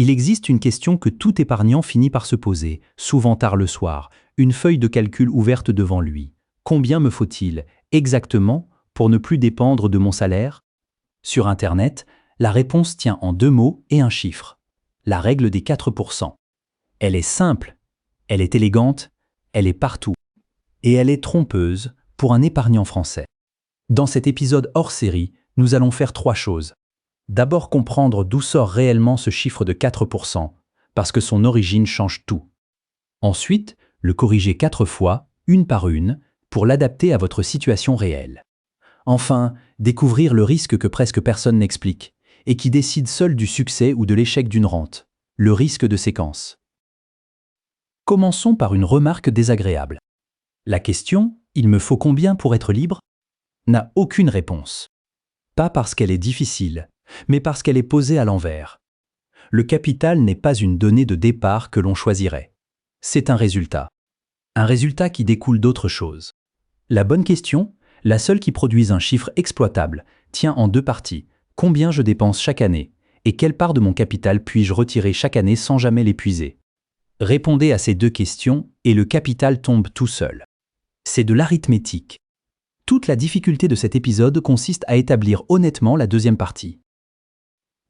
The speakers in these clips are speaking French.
Il existe une question que tout épargnant finit par se poser, souvent tard le soir, une feuille de calcul ouverte devant lui. Combien me faut-il, exactement, pour ne plus dépendre de mon salaire? Sur Internet, la réponse tient en 2 mots et un chiffre. La règle des 4%. Elle est simple, elle est élégante, elle est partout. Et elle est trompeuse pour un épargnant français. Dans cet épisode hors série, nous allons faire 3 choses. D'abord comprendre d'où sort réellement ce chiffre de 4%, parce que son origine change tout. Ensuite, le corriger 4 fois, une par une, pour l'adapter à votre situation réelle. Enfin, découvrir le risque que presque personne n'explique, et qui décide seul du succès ou de l'échec d'une rente, le risque de séquence. Commençons par une remarque désagréable. La question « il me faut combien pour être libre ?» n'a aucune réponse. Pas parce qu'elle est difficile, mais parce qu'elle est posée à l'envers. Le capital n'est pas une donnée de départ que l'on choisirait. C'est un résultat. Un résultat qui découle d'autre chose. La bonne question, la seule qui produise un chiffre exploitable, tient en 2 parties. Combien je dépense chaque année et quelle part de mon capital puis-je retirer chaque année sans jamais l'épuiser? Répondez à ces 2 questions et le capital tombe tout seul. C'est de l'arithmétique. Toute la difficulté de cet épisode consiste à établir honnêtement la deuxième partie.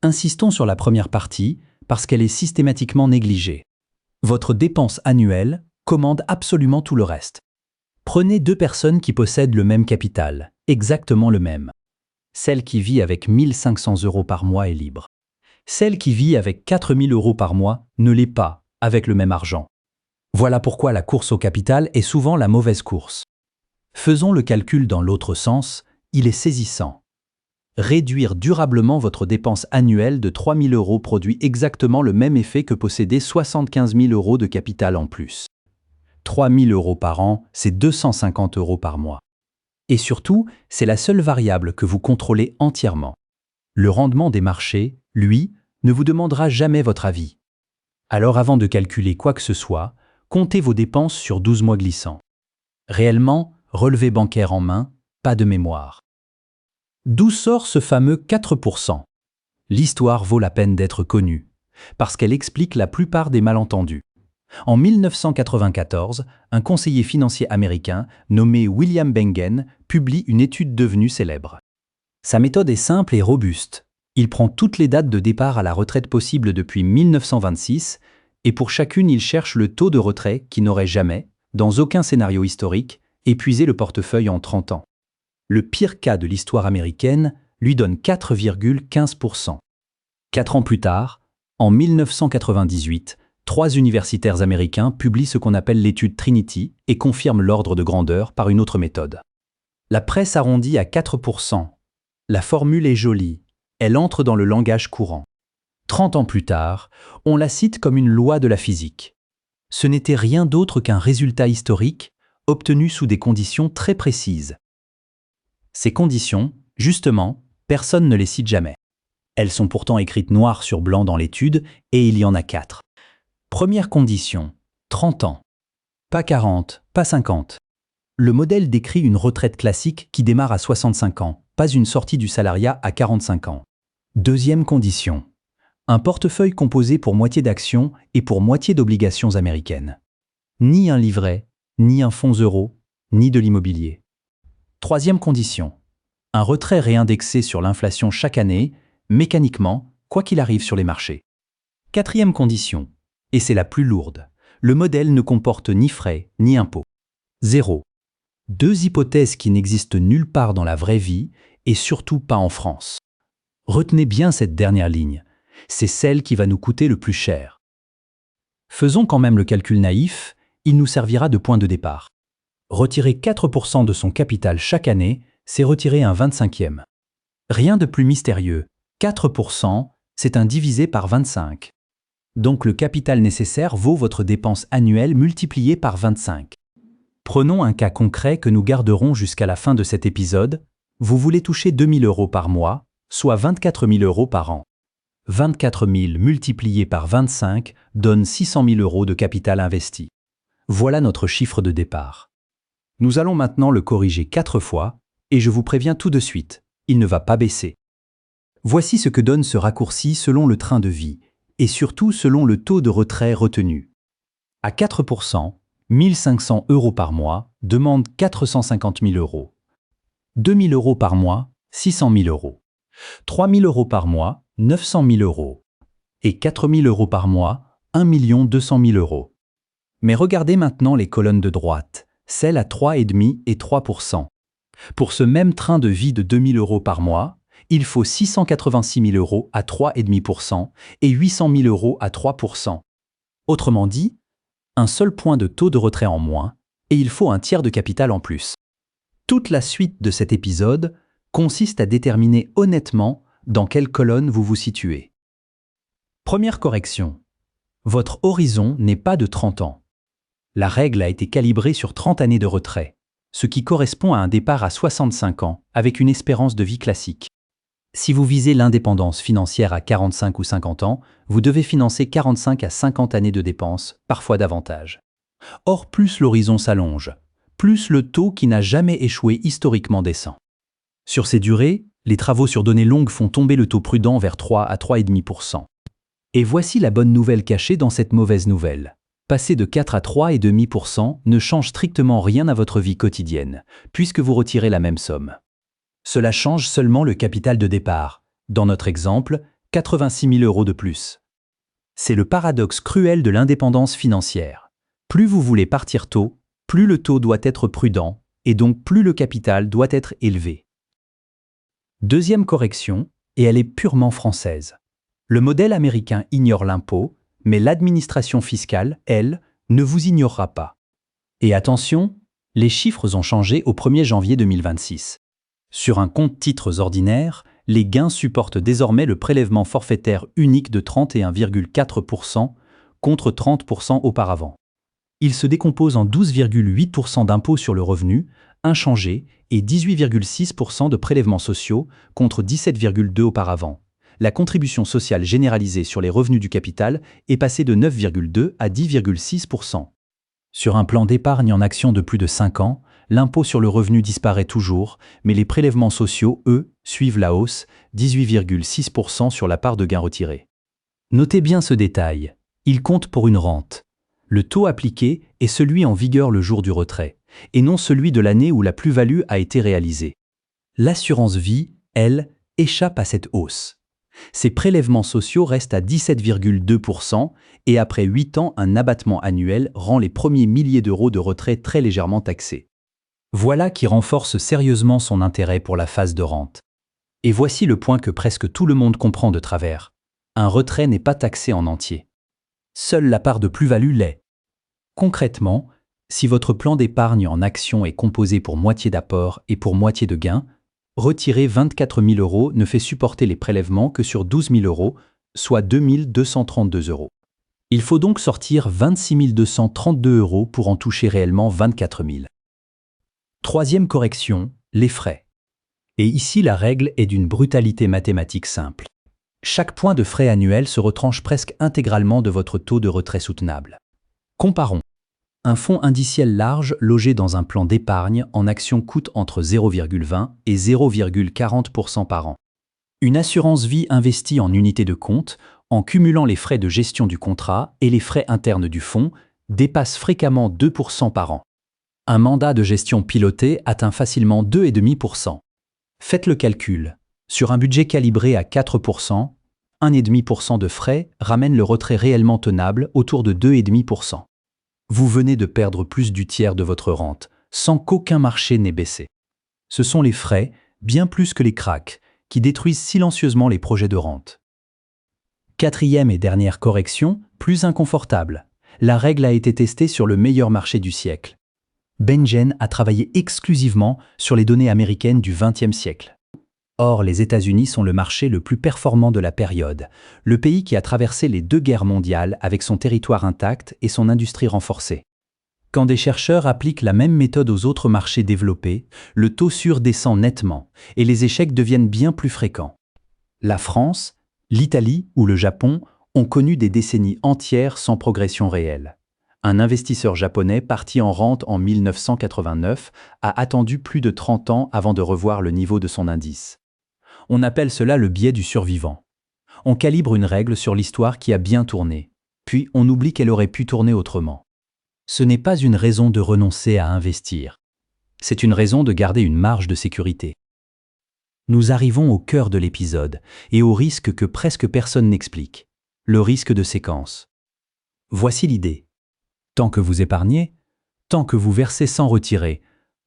Insistons sur la première partie parce qu'elle est systématiquement négligée. Votre dépense annuelle commande absolument tout le reste. Prenez 2 personnes qui possèdent le même capital, exactement le même. Celle qui vit avec 1 500 € par mois est libre. Celle qui vit avec 4 000 € par mois ne l'est pas avec le même argent. Voilà pourquoi la course au capital est souvent la mauvaise course. Faisons le calcul dans l'autre sens, il est saisissant. Réduire durablement votre dépense annuelle de 3 000 € produit exactement le même effet que posséder 75 000 € de capital en plus. 3 000 € par an, c'est 250 € par mois. Et surtout, c'est la seule variable que vous contrôlez entièrement. Le rendement des marchés, lui, ne vous demandera jamais votre avis. Alors avant de calculer quoi que ce soit, comptez vos dépenses sur 12 mois glissants. Réellement, relevé bancaire en main, pas de mémoire. D'où sort ce fameux 4%? L'histoire vaut la peine d'être connue, parce qu'elle explique la plupart des malentendus. En 1994, un conseiller financier américain nommé William Bengen publie une étude devenue célèbre. Sa méthode est simple et robuste. Il prend toutes les dates de départ à la retraite possibles depuis 1926 et pour chacune il cherche le taux de retrait qui n'aurait jamais, dans aucun scénario historique, épuisé le portefeuille en 30 ans. Le pire cas de l'histoire américaine lui donne 4,15%. 4 ans plus tard, en 1998, 3 universitaires américains publient ce qu'on appelle l'étude Trinity et confirment l'ordre de grandeur par une autre méthode. La presse arrondit à 4%. La formule est jolie, elle entre dans le langage courant. 30 ans plus tard, on la cite comme une loi de la physique. Ce n'était rien d'autre qu'un résultat historique obtenu sous des conditions très précises. Ces conditions, justement, personne ne les cite jamais. Elles sont pourtant écrites noir sur blanc dans l'étude et il y en a 4. Première condition, 30 ans. Pas 40, pas 50. Le modèle décrit une retraite classique qui démarre à 65 ans, pas une sortie du salariat à 45 ans. Deuxième condition, un portefeuille composé pour moitié d'actions et pour moitié d'obligations américaines. Ni un livret, ni un fonds euro, ni de l'immobilier. Troisième condition, un retrait réindexé sur l'inflation chaque année, mécaniquement, quoi qu'il arrive sur les marchés. Quatrième condition, et c'est la plus lourde, le modèle ne comporte ni frais ni impôts. 0. 2 hypothèses qui n'existent nulle part dans la vraie vie et surtout pas en France. Retenez bien cette dernière ligne, c'est celle qui va nous coûter le plus cher. Faisons quand même le calcul naïf, il nous servira de point de départ. Retirer 4% de son capital chaque année, c'est retirer un 25e. Rien de plus mystérieux, 4%, c'est un divisé par 25. Donc le capital nécessaire vaut votre dépense annuelle multipliée par 25. Prenons un cas concret que nous garderons jusqu'à la fin de cet épisode. Vous voulez toucher 2 000 € par mois, soit 24 000 € par an. 24 000 multiplié par 25 donne 600 000 € de capital investi. Voilà notre chiffre de départ. Nous allons maintenant le corriger 4 fois, et je vous préviens tout de suite, il ne va pas baisser. Voici ce que donne ce raccourci selon le train de vie, et surtout selon le taux de retrait retenu. À 4%, 1 500 € par mois demande 450 000 €. 2 000 € par mois, 600 000 €. 3 000 € par mois, 900 000 €. Et 4 000 € par mois, 1 200 000 €. Mais regardez maintenant les colonnes de droite, celles à 3,5 et 3%. Pour ce même train de vie de 2 000 € par mois, il faut 686 000 € à 3,5% et 800 000 € à 3%. Autrement dit, un seul point de taux de retrait en moins, et il faut un tiers de capital en plus. Toute la suite de cet épisode consiste à déterminer honnêtement dans quelle colonne vous vous situez. Première correction. Votre horizon n'est pas de 30 ans. La règle a été calibrée sur 30 années de retrait, ce qui correspond à un départ à 65 ans avec une espérance de vie classique. Si vous visez l'indépendance financière à 45 ou 50 ans, vous devez financer 45 à 50 années de dépenses, parfois davantage. Or, plus l'horizon s'allonge, plus le taux qui n'a jamais échoué historiquement descend. Sur ces durées, les travaux sur données longues font tomber le taux prudent vers 3 à 3,5%. Et voici la bonne nouvelle cachée dans cette mauvaise nouvelle. Passer de 4 à 3,5% ne change strictement rien à votre vie quotidienne, puisque vous retirez la même somme. Cela change seulement le capital de départ, dans notre exemple, 86 000 € de plus. C'est le paradoxe cruel de l'indépendance financière. Plus vous voulez partir tôt, plus le taux doit être prudent, et donc plus le capital doit être élevé. Deuxième correction, et elle est purement française. Le modèle américain ignore l'impôt, mais l'administration fiscale, elle, ne vous ignorera pas. Et attention, les chiffres ont changé au 1er janvier 2026. Sur un compte titres ordinaire, les gains supportent désormais le prélèvement forfaitaire unique de 31,4% contre 30% auparavant. Il se décompose en 12,8% d'impôts sur le revenu, inchangé, et 18,6% de prélèvements sociaux contre 17,2% auparavant. La contribution sociale généralisée sur les revenus du capital est passée de 9,2 à 10,6%. Sur un plan d'épargne en action de plus de 5 ans, l'impôt sur le revenu disparaît toujours, mais les prélèvements sociaux, eux, suivent la hausse, 18,6% sur la part de gains retirés. Notez bien ce détail, il compte pour une rente. Le taux appliqué est celui en vigueur le jour du retrait, et non celui de l'année où la plus-value a été réalisée. L'assurance vie, elle, échappe à cette hausse. Ces prélèvements sociaux restent à 17,2% et après 8 ans, un abattement annuel rend les premiers milliers d'euros de retrait très légèrement taxés. Voilà qui renforce sérieusement son intérêt pour la phase de rente. Et voici le point que presque tout le monde comprend de travers. Un retrait n'est pas taxé en entier. Seule la part de plus-value l'est. Concrètement, si votre plan d'épargne en action est composé pour moitié d'apport et pour moitié de gains, retirer 24 000 € ne fait supporter les prélèvements que sur 12 000 €, soit 2 232 €. Il faut donc sortir 26 232 € pour en toucher réellement 24 000. Troisième correction, les frais. Et ici, la règle est d'une brutalité mathématique simple. Chaque point de frais annuel se retranche presque intégralement de votre taux de retrait soutenable. Comparons. Un fonds indiciel large logé dans un plan d'épargne en action coûte entre 0,20 et 0,40% par an. Une assurance vie investie en unités de compte, en cumulant les frais de gestion du contrat et les frais internes du fonds, dépasse fréquemment 2% par an. Un mandat de gestion piloté atteint facilement 2,5%. Faites le calcul. Sur un budget calibré à 4%, 1,5% de frais ramène le retrait réellement tenable autour de 2,5%. Vous venez de perdre plus du tiers de votre rente, sans qu'aucun marché n'ait baissé. Ce sont les frais, bien plus que les cracks, qui détruisent silencieusement les projets de rente. Quatrième et dernière correction, plus inconfortable. La règle a été testée sur le meilleur marché du siècle. Benjen a travaillé exclusivement sur les données américaines du XXe siècle. Or, les États-Unis sont le marché le plus performant de la période, le pays qui a traversé les 2 guerres mondiales avec son territoire intact et son industrie renforcée. Quand des chercheurs appliquent la même méthode aux autres marchés développés, le taux sûr descend nettement et les échecs deviennent bien plus fréquents. La France, l'Italie ou le Japon ont connu des décennies entières sans progression réelle. Un investisseur japonais parti en rente en 1989 a attendu plus de 30 ans avant de revoir le niveau de son indice. On appelle cela le biais du survivant. On calibre une règle sur l'histoire qui a bien tourné, puis on oublie qu'elle aurait pu tourner autrement. Ce n'est pas une raison de renoncer à investir. C'est une raison de garder une marge de sécurité. Nous arrivons au cœur de l'épisode et au risque que presque personne n'explique, le risque de séquence. Voici l'idée. Tant que vous épargnez, tant que vous versez sans retirer,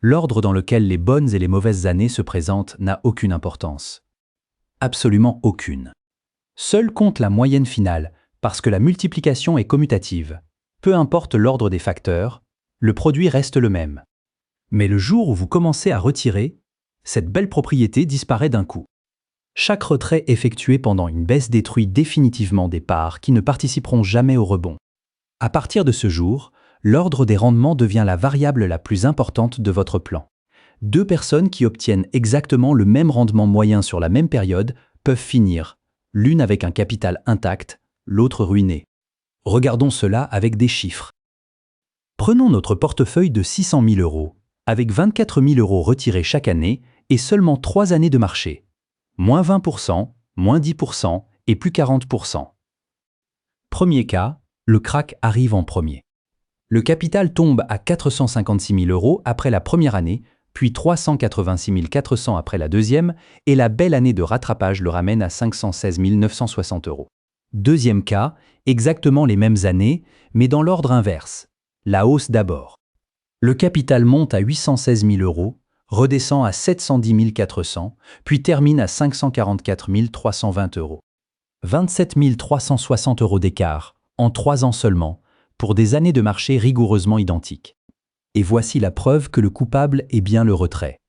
l'ordre dans lequel les bonnes et les mauvaises années se présentent n'a aucune importance. Absolument aucune. Seule compte la moyenne finale, parce que la multiplication est commutative. Peu importe l'ordre des facteurs, le produit reste le même. Mais le jour où vous commencez à retirer, cette belle propriété disparaît d'un coup. Chaque retrait effectué pendant une baisse détruit définitivement des parts qui ne participeront jamais au rebond. À partir de ce jour, l'ordre des rendements devient la variable la plus importante de votre plan. Deux personnes qui obtiennent exactement le même rendement moyen sur la même période peuvent finir, l'une avec un capital intact, l'autre ruiné. Regardons cela avec des chiffres. Prenons notre portefeuille de 600 000 €, avec 24 000 € retirés chaque année et seulement 3 années de marché. Moins 20%, moins 10% et plus 40%. Premier cas, le krach arrive en premier. Le capital tombe à 456 000 € après la première année, puis 386 400 après la deuxième, et la belle année de rattrapage le ramène à 516 960 €. Deuxième cas, exactement les mêmes années, mais dans l'ordre inverse. La hausse d'abord. Le capital monte à 816 000 €, redescend à 710 400, puis termine à 544 320 €. 27 360 € d'écart, en 3 ans seulement, pour des années de marché rigoureusement identiques. Et voici la preuve que le coupable est bien le retrait.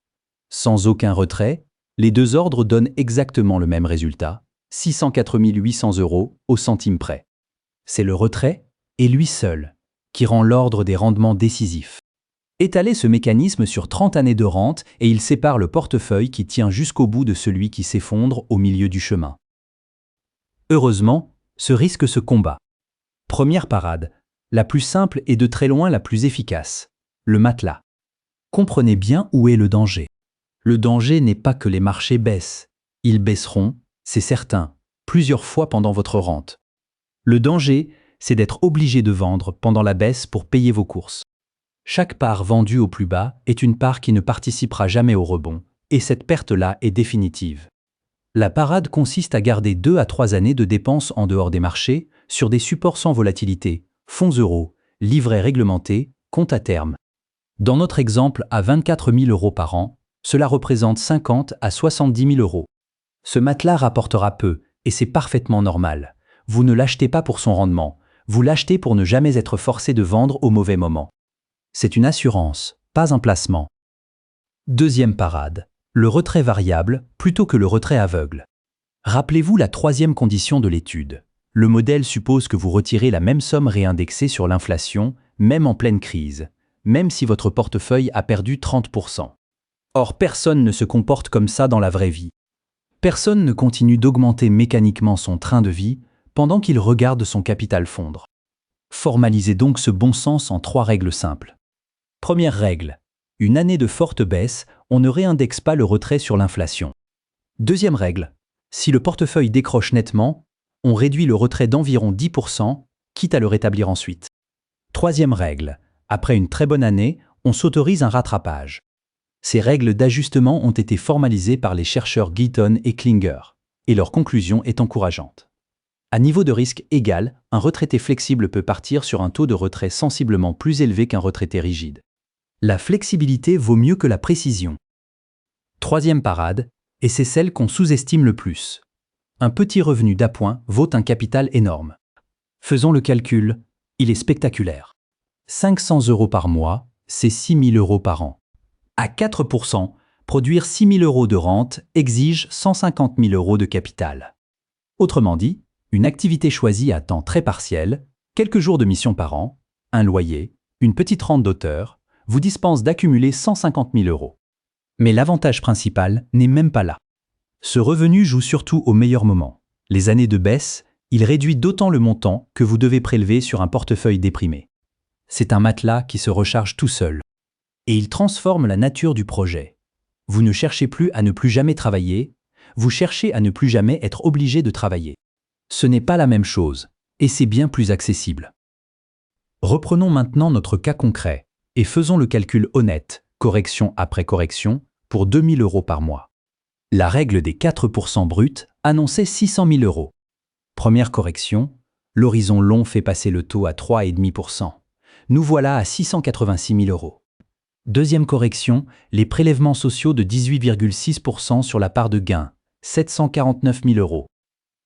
Sans aucun retrait, les deux ordres donnent exactement le même résultat, 604 800 € au centime près. C'est le retrait, et lui seul, qui rend l'ordre des rendements décisif. Étalez ce mécanisme sur 30 années de rente et il sépare le portefeuille qui tient jusqu'au bout de celui qui s'effondre au milieu du chemin. Heureusement, ce risque se combat. Première parade, la plus simple et de très loin la plus efficace, le matelas. Comprenez bien où est le danger. Le danger n'est pas que les marchés baissent. Ils baisseront, c'est certain, plusieurs fois pendant votre rente. Le danger, c'est d'être obligé de vendre pendant la baisse pour payer vos courses. Chaque part vendue au plus bas est une part qui ne participera jamais au rebond, et cette perte-là est définitive. La parade consiste à garder 2 à 3 années de dépenses en dehors des marchés, sur des supports sans volatilité, fonds euros, livrets réglementés, compte à terme. Dans notre exemple à 24 000 € par an, cela représente 50 à 70 000 €. Ce matelas rapportera peu, et c'est parfaitement normal. Vous ne l'achetez pas pour son rendement, vous l'achetez pour ne jamais être forcé de vendre au mauvais moment. C'est une assurance, pas un placement. Deuxième parade, le retrait variable plutôt que le retrait aveugle. Rappelez-vous la troisième condition de l'étude. Le modèle suppose que vous retirez la même somme réindexée sur l'inflation, même en pleine crise, même si votre portefeuille a perdu 30%. Or, personne ne se comporte comme ça dans la vraie vie. Personne ne continue d'augmenter mécaniquement son train de vie pendant qu'il regarde son capital fondre. Formalisez donc ce bon sens en 3 règles simples. Première règle, une année de forte baisse, on ne réindexe pas le retrait sur l'inflation. Deuxième règle, si le portefeuille décroche nettement, on réduit le retrait d'environ 10%, quitte à le rétablir ensuite. Troisième règle, après une très bonne année, on s'autorise un rattrapage. Ces règles d'ajustement ont été formalisées par les chercheurs Guyton et Klinger, et leur conclusion est encourageante. À niveau de risque égal, un retraité flexible peut partir sur un taux de retrait sensiblement plus élevé qu'un retraité rigide. La flexibilité vaut mieux que la précision. Troisième parade, et c'est celle qu'on sous-estime le plus. Un petit revenu d'appoint vaut un capital énorme. Faisons le calcul, il est spectaculaire. 500 € par mois, c'est 6 000 € par an. À 4%, produire 6 000 € de rente exige 150 000 € de capital. Autrement dit, une activité choisie à temps très partiel, quelques jours de mission par an, un loyer, une petite rente d'auteur, vous dispense d'accumuler 150 000 €. Mais l'avantage principal n'est même pas là. Ce revenu joue surtout au meilleur moment. Les années de baisse, il réduit d'autant le montant que vous devez prélever sur un portefeuille déprimé. C'est un matelas qui se recharge tout seul. Et il transforme la nature du projet. Vous ne cherchez plus à ne plus jamais travailler, vous cherchez à ne plus jamais être obligé de travailler. Ce n'est pas la même chose, et c'est bien plus accessible. Reprenons maintenant notre cas concret, et faisons le calcul honnête, correction après correction, pour 2 000 € par mois. La règle des 4% bruts annonçait 600 000 €. Première correction, l'horizon long fait passer le taux à 3,5%. Nous voilà à 686 000 €. Deuxième correction, les prélèvements sociaux de 18,6% sur la part de gain, 749 000 €.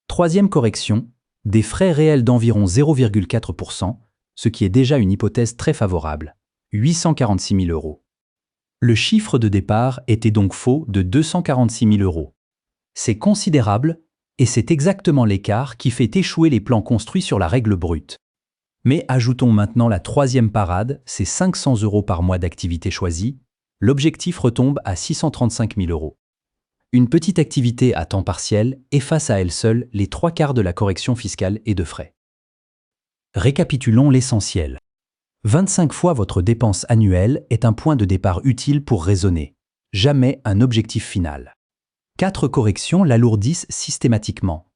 Troisième correction, des frais réels d'environ 0,4%, ce qui est déjà une hypothèse très favorable, 846 000 €. Le chiffre de départ était donc faux de 246 000 €. C'est considérable et c'est exactement l'écart qui fait échouer les plans construits sur la règle brute. Mais ajoutons maintenant la troisième parade, c'est 500 € par mois d'activité choisie. L'objectif retombe à 635 000 €. Une petite activité à temps partiel efface à elle seule les 3/4 de la correction fiscale et de frais. Récapitulons l'essentiel. 25 fois votre dépense annuelle est un point de départ utile pour raisonner, jamais un objectif final. 4 corrections l'alourdissent systématiquement.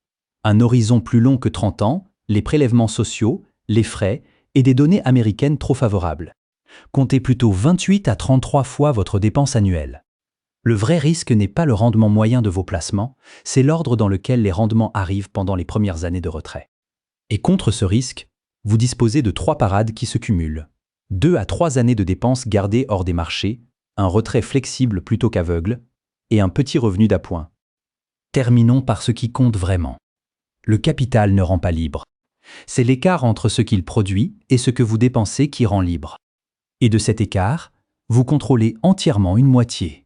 Un horizon plus long que 30 ans, les prélèvements sociaux, les frais et des données américaines trop favorables. Comptez plutôt 28 à 33 fois votre dépense annuelle. Le vrai risque n'est pas le rendement moyen de vos placements, c'est l'ordre dans lequel les rendements arrivent pendant les premières années de retrait. Et contre ce risque, vous disposez de 3 parades qui se cumulent. 2 à 3 années de dépenses gardées hors des marchés, un retrait flexible plutôt qu'aveugle, et un petit revenu d'appoint. Terminons par ce qui compte vraiment. Le capital ne rend pas libre. C'est l'écart entre ce qu'il produit et ce que vous dépensez qui rend libre. Et de cet écart, vous contrôlez entièrement une moitié.